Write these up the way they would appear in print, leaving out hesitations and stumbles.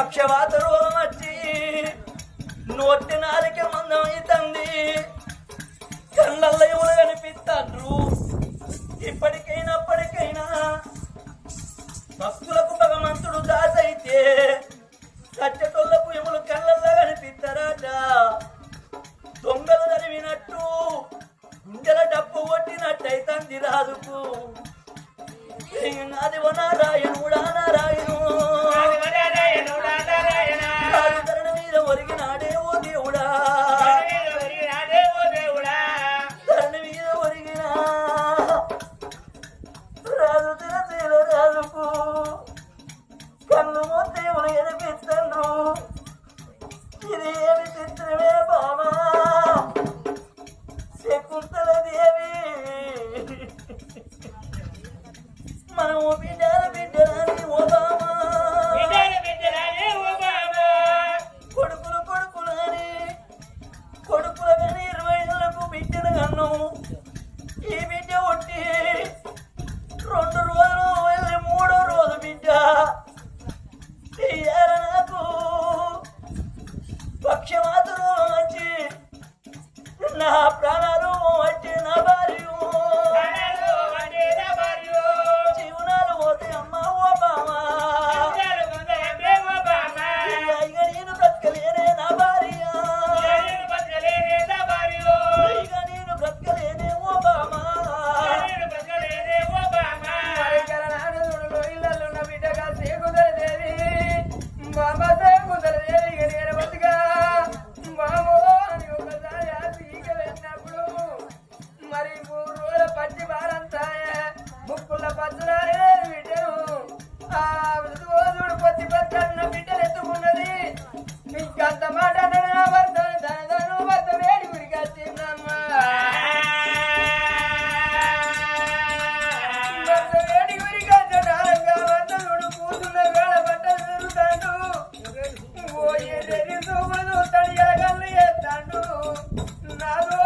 పక్షవాత రోగం వచ్చి నోటి నాలిక మందం అవుతుంది, కళ్ళల్లో ఎవరు కనిపిస్తారు. ఇప్పటికైనా అప్పటికైనా భక్తులకు భగవంతుడు దాసైతే సత్యతోళ్లకు ఎములు కళ్ళల్లో కనిపిస్తారట. దొంగలు జరిగినట్టు గుండెల డప్పు కొట్టినట్టయితంది రాజుకు. నాది నారాయణుడా నారాయణు ధరణ మీద ఒరిగినాడే ఓ దేవుడా, ధరణ మీద ఒరిగిన రాజు తిరసేల రాజుకు కన్ను దేవుడు ఎనిపిస్తాను. ఇది ఏమి చిత్రమే బామా శకుంతల దేవి, మనము బిడ్డలు బిడ్డలని ఓ బామా, కొడుకులు కొడుకులని కొడుకులు కానీ 20 ఏళ్లకు బిడ్డను కన్ను. ఈ బిడ్డ ఒట్టి 2 రోజులు వెళ్ళి 3వ రోజు బిడ్డ తీయాల నాకు పక్షమాతులు వచ్చి నా ప్రాణాలు వచ్చి నా భార్య జీవనాలు పోతే అమ్మ ఓ బామా, ఇక నేను బ్రతకలేనే నా భార్య, ఇక నేను బ్రతకలేనే ఓ బామా. ఇళ్ళల్లో బిడ్డగా సేకుదలదేవి బాబా సేకుదలదేవి నేను బతిగా బామో అని ఒకసారి ఆశీక వెళ్ళినప్పుడు మరి 3 రోజుల పచ్చి వారంతా ముక్కుల పచ్చనారే బిడ్డను ఆ రోజుడు పచ్చి పచ్చన్న బిడ్డలు ఎత్తుకున్నది. మీకు అంత మాట భర్త దాను భర్త వేడి గురికి వచ్చిందమ్మా, భర్త వేడి గురికి వచ్చాడంగా భర్తడు కూతున్న వేళ బట్టలు తిరుగుతాడు, పోయే సూపులు చూస్తాడు, ఎలగల్లు చేస్తాడు. నాదో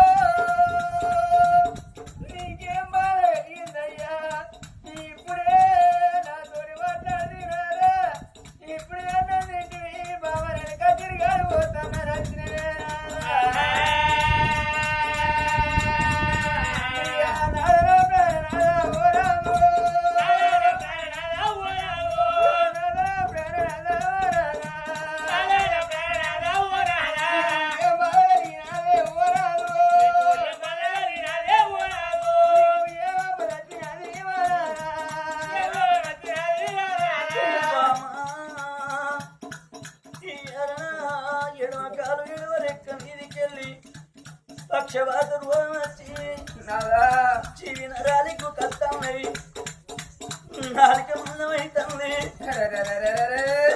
నీకేం బాధ కలిగిందయ్యా, ఇప్పుడే నాతోని మాట్లాడుతున్నారా, ఇప్పుడే అన్నది బాబా కచ్చిరి గారు పోతున్నారు ఎడమకాలు ఎడవరెక్క మీదికెళ్ళి పక్షవాత రోగం వచ్చి చెవి నరాలికు కస్తామవి, నాలిక మందమైతుంది,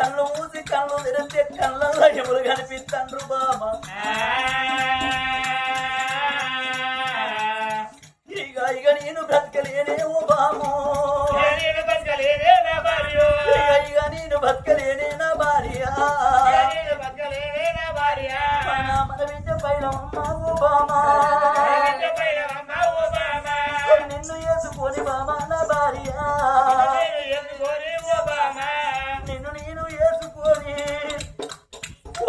కళ్ళు మూసి కళ్ళు తెరిస్తే కళ్ళల్లో ఎవరు కనిపిస్తాండ్రు బామా. ఇక నేను బ్రతకలేనే ఓ బామో, ఇక నేను బతకలేనే నా భార్య, మన బిడ్డ పైలమ్మ ఓ బామా, నిన్ను వేసుకొని బామా నా భార్య, నిన్ను నేను వేసుకొని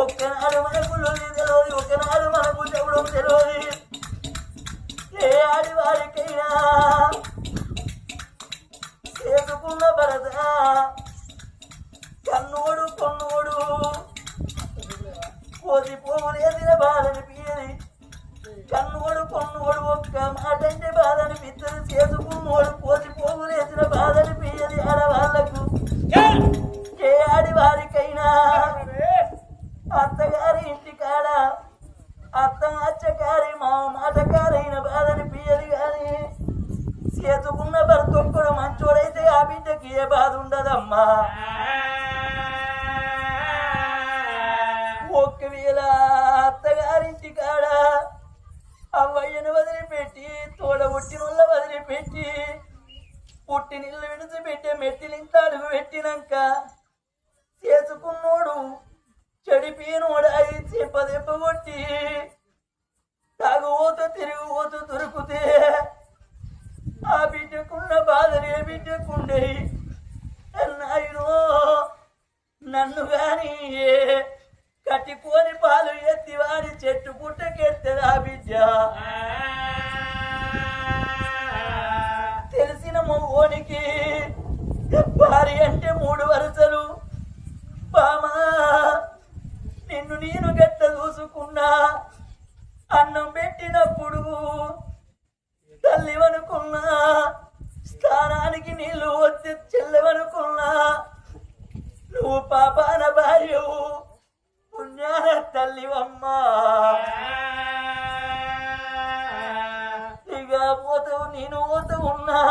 ఒక్కనాడు మనకు లొల్లి తెలియదు, ఒకనాడు మనకు చెవడం తెలియదు. ఏ ఆడివారికైనా చేసుకున్న భరత కన్నోడు కొన్నోడు కోసి పోగులు ఎదిన బాధని పీయని, కన్నోడు కొన్నోడు ఒక్క మాట అంటే బాధని పిత్తని, చేసుకున్నోడు కోసి పోగులు ఎదిన బాధని పీయని. ఆడవాళ్లకు ఏ ఆడివారికైనా అత్తగారి ఇంటికాడ అత్త అచ్చకారి మా మాటకారైన బాధని పీయది గాని, చేసుకున్న భర్త ఒక్కడు మంచోడైతే ఆ బిడ్డకి ఏ బాధ ఉండదమ్మా. ఒకవేళ అత్తగారింటి కాడ అవ్వయ్యను వదిలిపెట్టి తోడ పుట్టినోళ్ళ వదిలిపెట్టి పుట్టినిల్లు విడిచిపెట్టే మెట్టిలింత అడుగు పెట్టినాక చేసుకున్నోడు చెడిపోయినోడాయి చెప్పదెబ్బ కొట్టి తాగుపోతూ తిరిగిపోతూ దొరికితే ఆ బిడ్డకున్న బాధలు ఏ బిడ్డకుండే. నాయనో నన్ను గాని కట్టిపోని పాలు ఎత్తి వాడి చెట్టు పుట్టకెత్తదా బిడ్డ తెలిసిన మొగోనికి భార్య అంటే 3 వరుసలు బామా నిన్ను నేను గట్ట చూసుకున్నా అన్నం పెట్టినప్పుడు తల్లివనుకున్నా స్థానానికి నీళ్లు వచ్చి చెల్లెవనుకున్నా నువ్వు పాపాన భార్యవు పుణ్యాన తల్లివమ్మా ఇక పోతావు నేను పోతూ ఉన్నా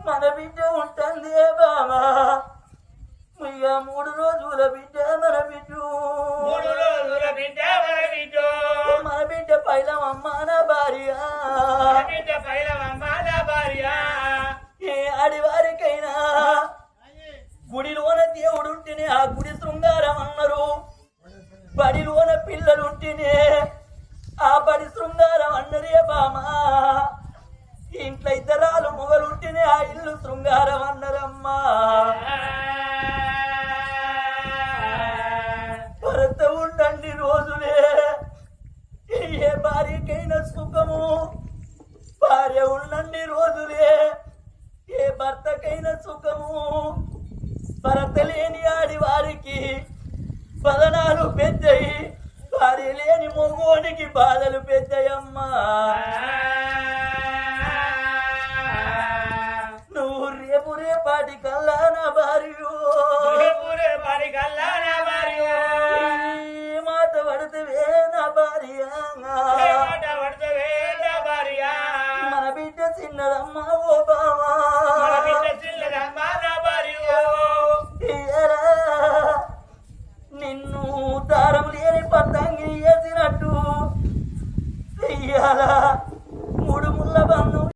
మన బిడ్డ ఉంటుంది బామా ఇక 3 రోజుల బిడ్డ మన బిడ్డ మన బిడ్డ పైలమమ్మ నా భార్య ఏ ఆడివారికైనా గుడిలోన దేవుడుంటేనే ఆ గుడి శృంగారం అన్నారు బడిలోన పిల్లలుంటేనే ఆ బడి శృంగారం అన్నరే బామా ఇంట్లో ఇద్దరాలు మొగలుంటేనే ఆ ఇల్లు శృంగారం అన్నరమ్మా భర్త ఉండండి రోజులే ఏ భార్యకైనా సుఖము భార్య ఉండండి రోజులే ఏ భర్తకైనా సుఖము భర్త లేని ఆడి వారికి బదనాలు పెద్దయి భార్య లేని మొగోనికి బాధలు పెద్దయమ్మా